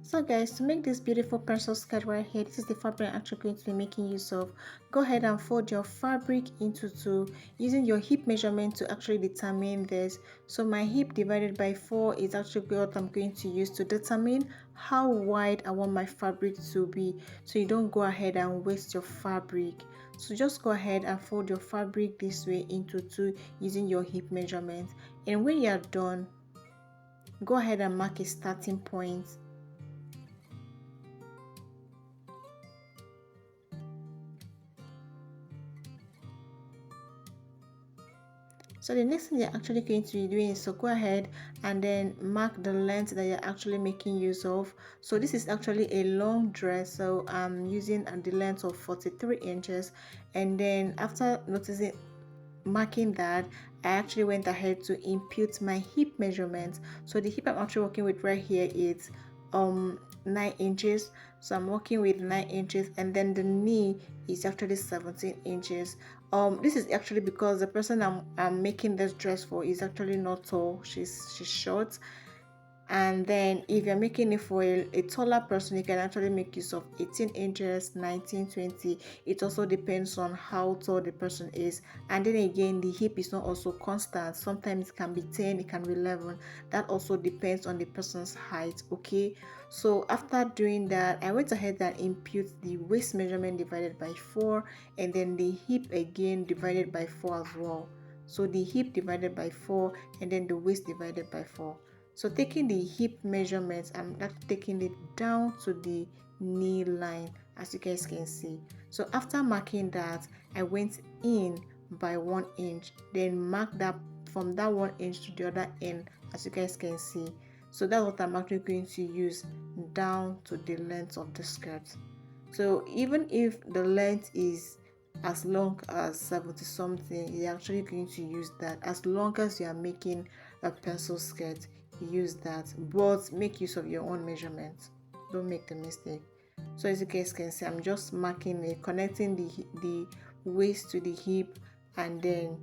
So guys, to make this beautiful pencil skirt right here, this is the fabric I'm actually going to be making use of. Go ahead and fold your fabric into two using your hip measurement to actually determine this. So my hip divided by 4 is actually what I'm going to use to determine how wide I want my fabric to be, so you don't go ahead and waste your fabric. So just go ahead and fold your fabric this way into two using your hip measurement, and when you are done, go ahead and mark a starting point. So the next thing you're actually going to be doing is to go ahead and then mark the length that you're actually making use of. So this is actually a long dress, so I'm using the length of 43 inches, and then after noticing marking that, I actually went ahead to impute my hip measurement. So the hip I'm actually working with right here is 9 inches, so I'm working with 9 inches, and then the knee is actually 17 inches. This is actually because the person I'm making this dress for is actually not tall, she's short. And then if you're making it for a taller person, you can actually make use of 18 inches, 19, 20. It also depends on how tall the person is. And then again, the hip is not also constant. Sometimes it can be 10, it can be 11. That also depends on the person's height. Okay, so after doing that, I went ahead and impute the waist measurement divided by 4, and then the hip again divided by 4 as well. So the hip divided by 4, and then the waist divided by 4. So taking the hip measurements, I'm not taking it down to the knee line, as you guys can see. So after marking that, I went in by 1 inch, then mark that from that 1 inch to the other end, as you guys can see. So that's what I'm actually going to use down to the length of the skirt. So even if the length is as long as 70 something, you're actually going to use that. As long as you are making a pencil skirt, use that, but make use of your own measurements. Don't make the mistake. So as you guys can see, I'm just marking it, connecting the waist to the hip, and then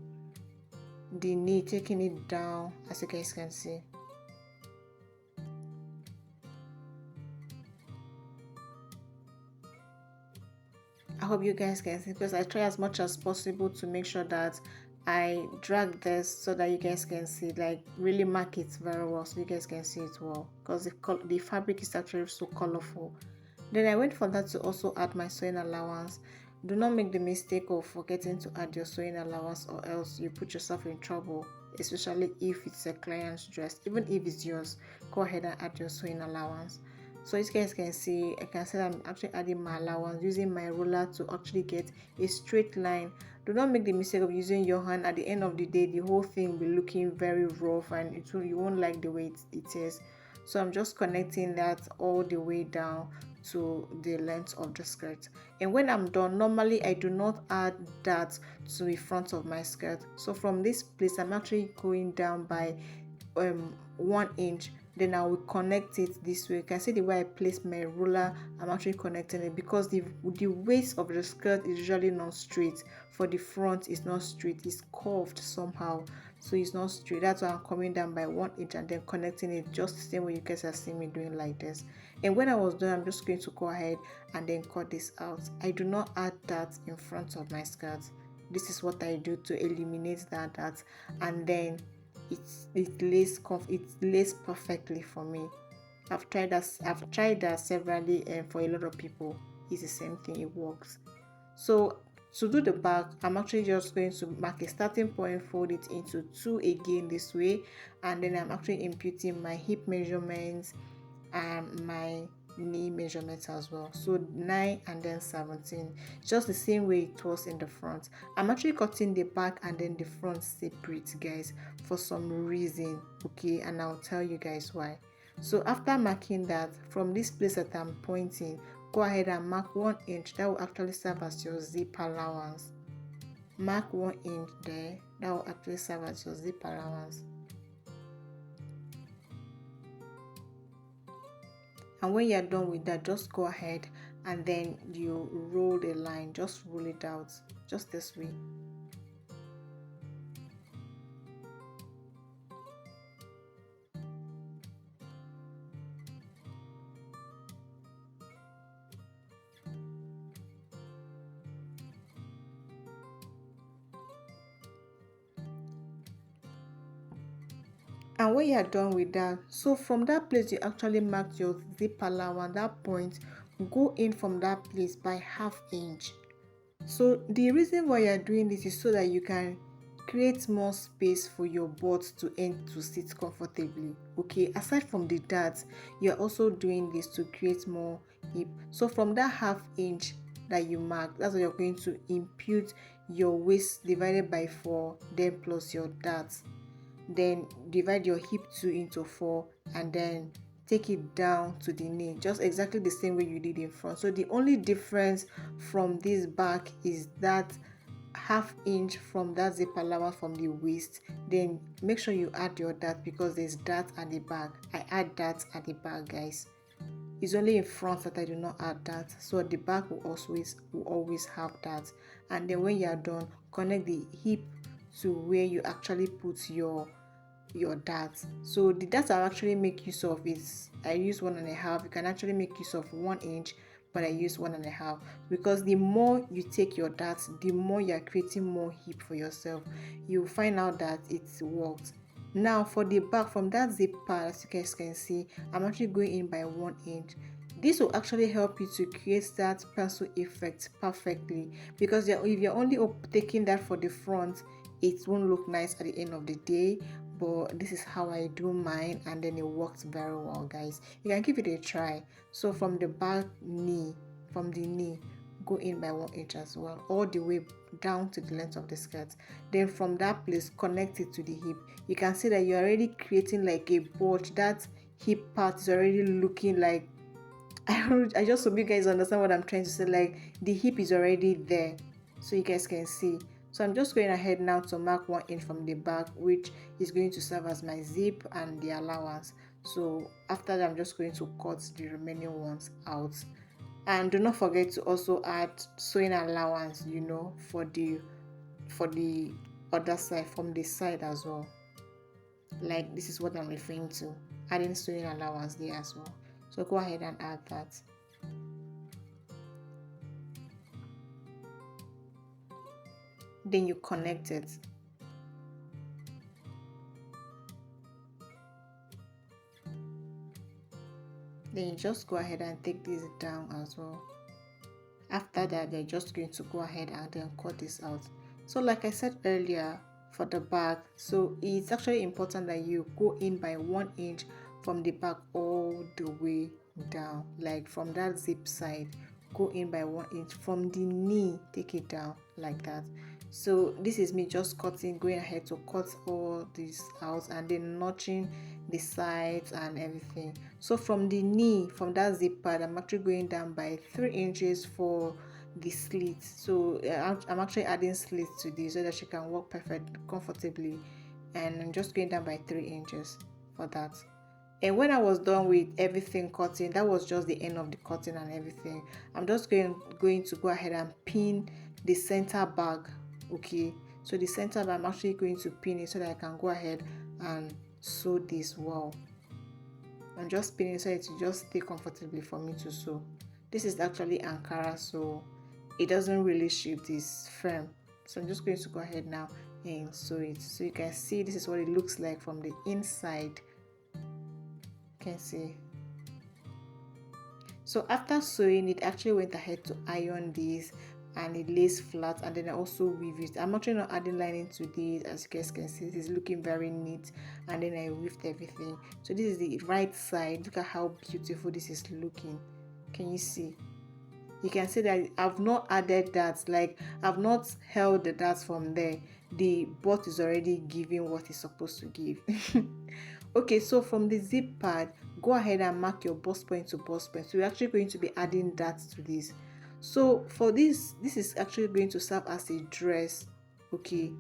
the knee, taking it down, as you guys can see. I hope you guys can see, because I try as much as possible to make sure that I drag this so that you guys can see, like really mark it very well so you guys can see it well, because the fabric is actually so colorful. Then I went for that to also add my sewing allowance. Do not make the mistake of forgetting to add your sewing allowance, or else you put yourself in trouble, especially if it's a client's dress. Even if it's yours, go ahead and add your sewing allowance. So as you guys can see, I can say I'm actually adding my allowance using my ruler to actually get a straight line. Do not make the mistake of using your hand. At the end of the day, the whole thing will be looking very rough, and you won't like the way it is. So I'm just connecting that all the way down to the length of the skirt. And when I'm done, normally I do not add that to the front of my skirt. So from this place, I'm actually going down by 1 inch, then I will connect it this way. You can see the way I place my ruler, I'm actually connecting it, because the waist of the skirt is usually not straight. For the front, it's not straight, it's curved somehow, so it's not straight. That's why I'm coming down by 1 inch and then connecting it just the same way you guys have seen me doing like this. And when I was done, I'm just going to go ahead and then cut this out. I do not add that in front of my skirt. This is what I do to eliminate that, and then it lays perfectly for me. I've tried that severally, and for a lot of people it's the same thing, it works. So to do the back, I'm actually just going to mark a starting point, fold it into two again this way, and then I'm actually imputing my hip measurements and my knee measurements as well. So 9 and then 17, just the same way it was in the front. I'm actually cutting the back and then the front separate, guys, for some reason. Okay, and I'll tell you guys why. So after marking that, from this place that I'm pointing, go ahead and mark 1 inch. That will actually serve as your zip allowance. Mark 1 inch there. That will actually serve as your zip allowance. And when you're done with that, just go ahead and then you roll the line. Just roll it out, just this way. And when you are done with that, so from that place you actually marked your zip allowance, that point, go in from that place by 1/2 inch. So the reason why you're doing this is so that you can create more space for your butt to end to sit comfortably. Okay, aside from the darts, you're also doing this to create more hip. So from that 1/2 inch that you mark, that's what you're going to impute your waist divided by 4, then plus your darts. Then divide your hip 2 into 4, and then take it down to the knee, just exactly the same way you did in front. So the only difference from this back is that 1/2 inch from that zip allowance from the waist. Then make sure you add your dart, because there's dart at the back. I add dart at the back, guys. It's only in front that I do not add that, so the back will always have that. And then when you are done, connect the hip to where you actually put your darts. So the darts I actually make use of is, I use 1.5. You can actually make use of 1 inch, but I use 1.5, because the more you take your darts, the more you are creating more hip for yourself. You'll find out that it works. Now for the back, from that zip part, as you guys can see, I'm actually going in by 1 inch. This will actually help you to create that pencil effect perfectly, because if you're only taking that for the front, it won't look nice at the end of the day. But this is how I do mine, and then it works very well, guys. You can give it a try. So from the back knee, from the knee, go in by 1 inch as well, all the way down to the length of the skirt. Then from that place, connect it to the hip. You can see that you're already creating like a bulge. That hip part is already looking like, I just hope you guys understand what I'm trying to say. Like the hip is already there, so you guys can see. So I'm just going ahead now to mark 1 inch from the back, which is going to serve as my zip and the allowance. So after that, I'm just going to cut the remaining ones out. And do not forget to also add sewing allowance, for the other side, from the side as well. Like this is what I'm referring to, adding sewing allowance there as well. So go ahead and add that. Then you connect it. Then you just go ahead and take this down as well. After that, they're just going to go ahead and then cut this out. So like I said earlier, for the back, so it's actually important that you go in by 1 inch from the back all the way down. Like from that zip side, go in by 1 inch from the knee, take it down like that. So this is me just going ahead to cut all this out, and then notching the sides and everything. So from the knee, from that zip pad, I'm actually going down by 3 inches for the slit. So I'm actually adding slits to this so that she can walk comfortably, and I'm just going down by 3 inches for that. And when I was done with everything cutting, that was just the end of the cutting and everything. I'm just going to go ahead and pin the center bag. Okay, so the center bag, I'm actually going to pin it so that I can go ahead and sew this well. I'm just pinning so it will just stay comfortably for me to sew. This is actually Ankara, so it doesn't really shift, this firm. So I'm just going to go ahead now and sew it. So you can see this is what it looks like from the inside. You can see. So after sewing, it actually went ahead to iron this, and it lays flat, and then I also weave it. I'm actually not adding lining to this, as you guys can see. It is looking very neat, and then I weaved everything. So this is the right side. Look at how beautiful this is looking. Can you see? You can see that I've not added that, like I've not held the darts from there. The butt is already giving what it's supposed to give. Okay, so from the zip pad, go ahead and mark your bust point to bust point. So we're actually going to be adding that to this. So for this is actually going to serve as a dress. Okay,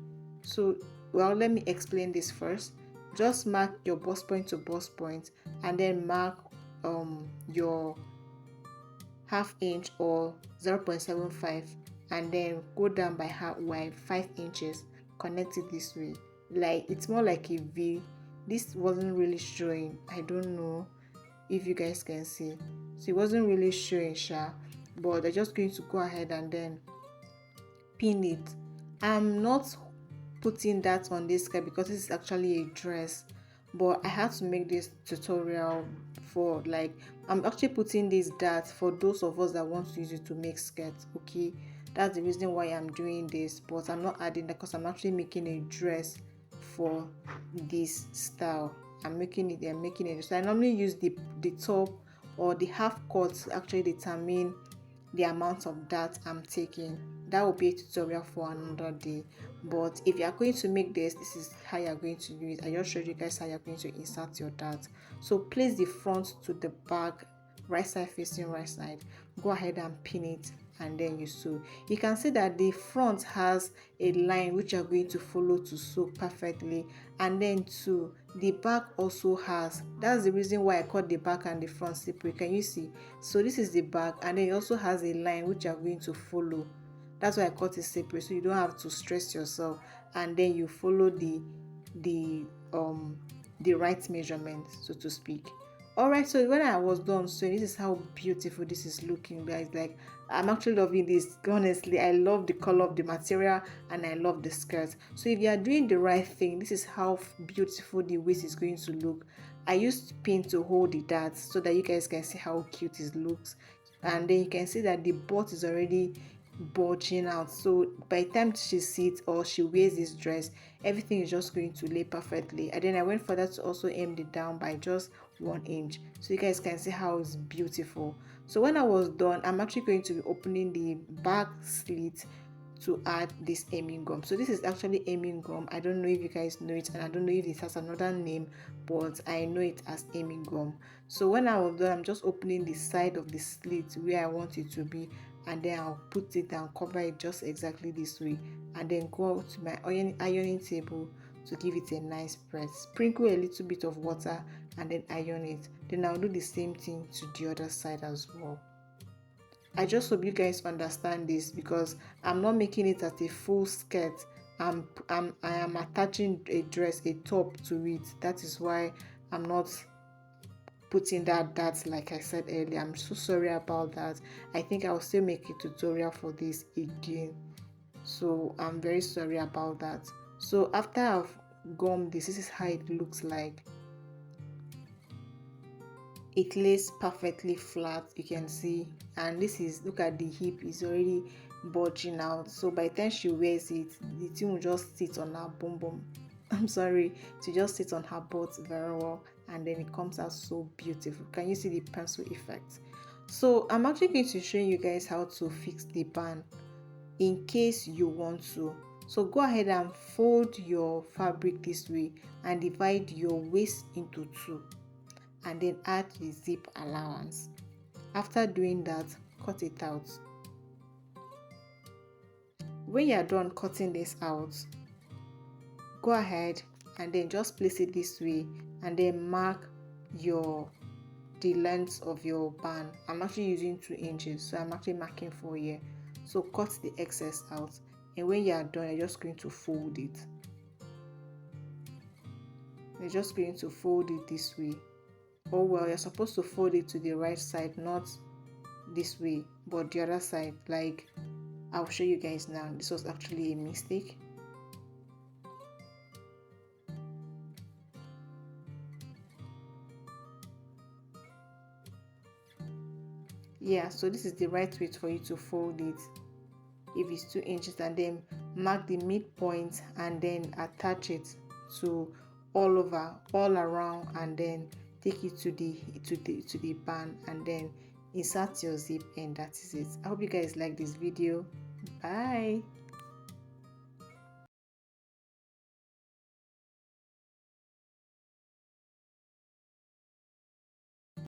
so well, let me explain this first. Just mark your bust point to bust point, and then mark your 1/2 inch or 0.75, and then go down by 5 inches. Connect it this way. Like it's more like a V. This wasn't really showing. I don't know if you guys can see. So it wasn't really showing, but I'm just going to go ahead and then pin it. I'm not putting that on this skirt because this is actually a dress, but I had to make this tutorial for, like, I'm actually putting this dart for those of us that want to use it to make skirts. Okay, that's the reason why I'm doing this, but I'm not adding that because I'm actually making a dress for this style. I'm making it. So I normally use the top or the half cut to actually determine the amount of dart I'm taking. That will be a tutorial for another day. But if you are going to make this is how you are going to do it. I just showed you guys how you're going to insert your dart. So place the front to the back, right side facing right side. Go ahead and pin it, and then you sew. You can see that the front has a line which you're going to follow to sew perfectly, and then too the back also has. That's the reason why I cut the back and the front separate. Can you see? So this is the back, and then it also has a line which you're going to follow. That's why I cut it separate, so you don't have to stress yourself, and then you follow the um the right measurement, so to speak. All right, so when I was done, so this is how beautiful this is looking, guys. Like, I'm actually loving this. Honestly, I love the color of the material, and I love the skirt. So if you are doing the right thing, this is how beautiful the waist is going to look. I used pin to hold the dart so that you guys can see how cute it looks, and then you can see that the butt is already bulging out. So by the time she sits or she wears this dress, everything is just going to lay perfectly. And then I went further to also aim it down by just 1 inch, so you guys can see how it's beautiful. So when I was done, I'm actually going to be opening the back slit to add this aiming gum. So this is actually aiming gum. I don't know if you guys know it, and I don't know if it has another name, but I know it as aiming gum. So when I was done, I'm just opening the side of the slit where I want it to be, and then I'll put it and cover it just exactly this way, and then go to my ironing table to give it a nice press. Sprinkle a little bit of water and then iron it. Then I'll do the same thing to the other side as well. I just hope you guys understand this, because I'm not making it as a full skirt. I am attaching a dress, a top to it. That is why I'm not putting that like I said earlier. I'm so sorry about that. I think I'll still make a tutorial for this again. So I'm very sorry about that. So after I've gummed this is how it looks like. It lays perfectly flat, you can see, and this is, look at the hip, is already bulging out. So by the time she wears it, the thing will just sit on her bum bum. I'm sorry, to just sit on her butt very well, and then it comes out so beautiful. Can you see the pencil effect? So I'm actually going to show you guys how to fix the band in case you want to. So go ahead and fold your fabric this way and divide your waist into two, and then add the zip allowance. After doing that, cut it out. When you are done cutting this out, go ahead and then just place it this way, and then mark the length of your band. I'm actually using 2 inches, so I'm actually marking 4 here. So cut the excess out, and when you are done, you're just going to fold it. You're just going to fold it this way. Oh well, you're supposed to fold it to the right side, not this way, but the other side. Like, I'll show you guys now. This was actually a mistake. Yeah, so this is the right way for you to fold it if it's 2 inches, and then mark the midpoint and then attach it to all around, and then take it to the band, and then insert your zip, and that is it. I hope you guys like this video. Bye.